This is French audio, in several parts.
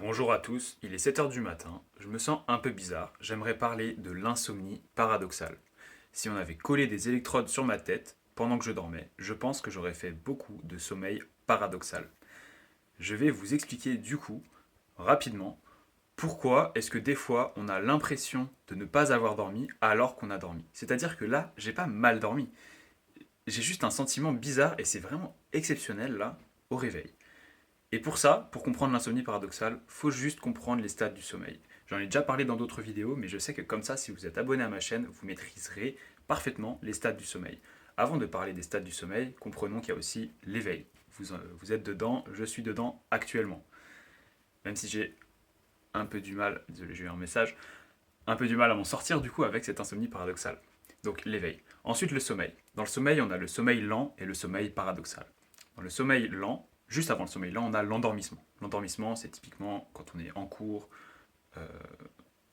Bonjour à tous, il est 7 heures du matin, je me sens un peu bizarre, j'aimerais parler de l'insomnie paradoxale. Si on avait collé des électrodes sur ma tête pendant que je dormais, je pense que j'aurais fait beaucoup de sommeil paradoxal. Je vais vous expliquer du coup, rapidement, pourquoi est-ce que des fois on a l'impression de ne pas avoir dormi alors qu'on a dormi. C'est-à-dire que là, j'ai pas mal dormi, j'ai juste un sentiment bizarre et c'est vraiment exceptionnel là, au réveil. Et pour ça, pour comprendre l'insomnie paradoxale, faut juste comprendre les stades du sommeil. J'en ai déjà parlé dans d'autres vidéos, mais je sais que comme ça, si vous êtes abonné à ma chaîne, vous maîtriserez parfaitement les stades du sommeil. Avant de parler des stades du sommeil, comprenons qu'il y a aussi l'éveil. Vous êtes dedans, je suis dedans actuellement. Même si j'ai un peu du mal, désolé j'ai eu un message, un peu du mal à m'en sortir du coup avec cette insomnie paradoxale. Donc l'éveil. Ensuite le sommeil. Dans le sommeil, on a le sommeil lent et le sommeil paradoxal. Dans le sommeil lent, juste avant le sommeil lent, on a l'endormissement. L'endormissement, c'est typiquement quand on est en cours, euh,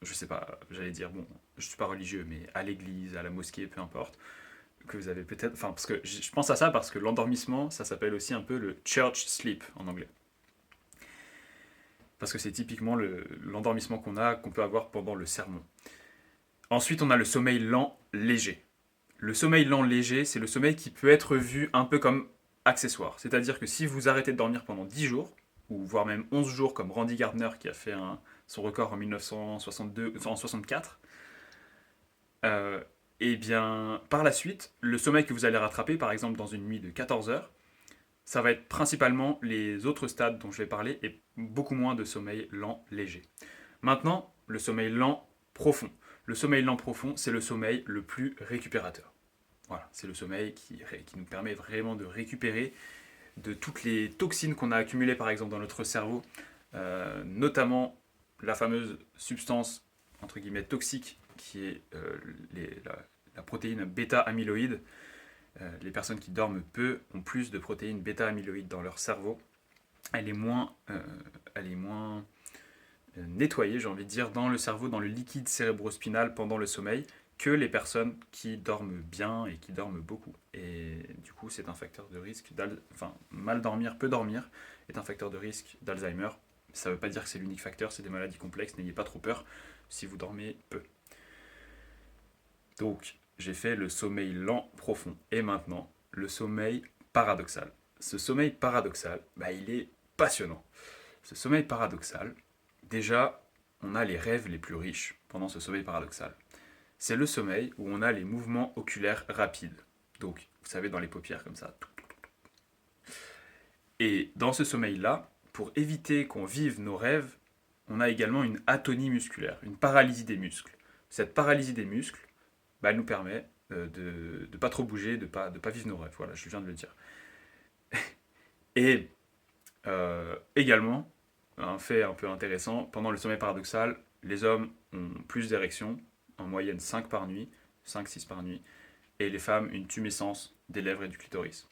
je sais pas, j'allais dire, bon, je suis pas religieux, mais à l'église, à la mosquée, peu importe, que vous avez peut-être, enfin, parce que je pense à ça parce que l'endormissement, ça s'appelle aussi un peu le church sleep en anglais. Parce que c'est typiquement l'endormissement qu'on peut avoir pendant le sermon. Ensuite, on a le sommeil lent léger. Le sommeil lent léger, c'est le sommeil qui peut être vu un peu comme accessoire. C'est-à-dire que si vous arrêtez de dormir pendant 10 jours, ou voire même 11 jours comme Randy Gardner qui a fait son record en 1962, enfin en 64, et bien par la suite, le sommeil que vous allez rattraper, par exemple dans une nuit de 14 heures, ça va être principalement les autres stades dont je vais parler et beaucoup moins de sommeil lent léger. Maintenant, le sommeil lent profond. Le sommeil lent profond, c'est le sommeil le plus récupérateur. Voilà, c'est le sommeil qui nous permet vraiment de récupérer de toutes les toxines qu'on a accumulées par exemple dans notre cerveau, notamment la fameuse substance entre guillemets toxique qui est la protéine bêta-amyloïde. Les personnes qui dorment peu ont plus de protéines bêta-amyloïde dans leur cerveau. Elle est moins nettoyée, j'ai envie de dire, dans le cerveau, dans le liquide cérébrospinal pendant le sommeil, que les personnes qui dorment bien et qui dorment beaucoup. Et du coup, c'est un facteur de risque enfin, mal dormir, peu dormir, est un facteur de risque d'Alzheimer. Ça ne veut pas dire que c'est l'unique facteur, c'est des maladies complexes, n'ayez pas trop peur si vous dormez peu. Donc, j'ai fait le sommeil lent profond. Et maintenant, le sommeil paradoxal. Ce sommeil paradoxal, il est passionnant. Ce sommeil paradoxal, déjà, on a les rêves les plus riches pendant ce sommeil paradoxal. C'est le sommeil où on a les mouvements oculaires rapides. Donc, vous savez, dans les paupières comme ça. Et dans ce sommeil-là, pour éviter qu'on vive nos rêves, on a également une atonie musculaire, une paralysie des muscles. Cette paralysie des muscles, elle nous permet de ne pas trop bouger, de pas vivre nos rêves. Voilà, je viens de le dire. Et également, un fait un peu intéressant, pendant le sommeil paradoxal, les hommes ont plus d'érections, en moyenne 5 par nuit, 5-6 par nuit, et les femmes une tumescence des lèvres et du clitoris.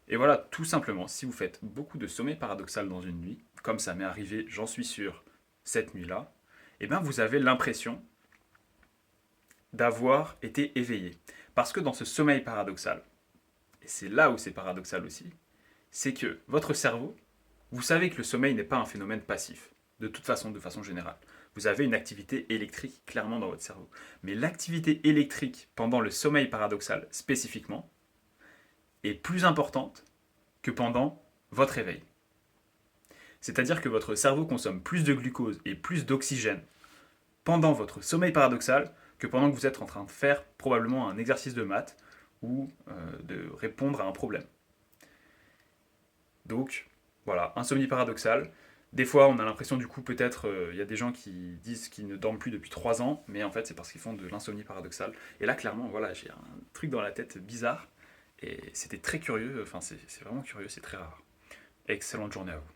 Et voilà, tout simplement, si vous faites beaucoup de sommeil paradoxal dans une nuit, comme ça m'est arrivé, j'en suis sûr, cette nuit-là, eh bien vous avez l'impression d'avoir été éveillé. Parce que dans ce sommeil paradoxal, et c'est là où c'est paradoxal aussi, c'est que votre cerveau, vous savez que le sommeil n'est pas un phénomène passif, de façon générale. Vous avez une activité électrique clairement dans votre cerveau. Mais l'activité électrique pendant le sommeil paradoxal spécifiquement est plus importante que pendant votre réveil. C'est-à-dire que votre cerveau consomme plus de glucose et plus d'oxygène pendant votre sommeil paradoxal que pendant que vous êtes en train de faire probablement un exercice de maths ou de répondre à un problème. Donc, voilà, insomnie paradoxale. Des fois, on a l'impression, du coup, peut-être, il y a des gens qui disent qu'ils ne dorment plus depuis 3 ans, mais en fait, c'est parce qu'ils font de l'insomnie paradoxale. Et là, clairement, voilà, j'ai un truc dans la tête bizarre, et c'était très curieux, enfin, c'est vraiment curieux, c'est très rare. Excellente journée à vous.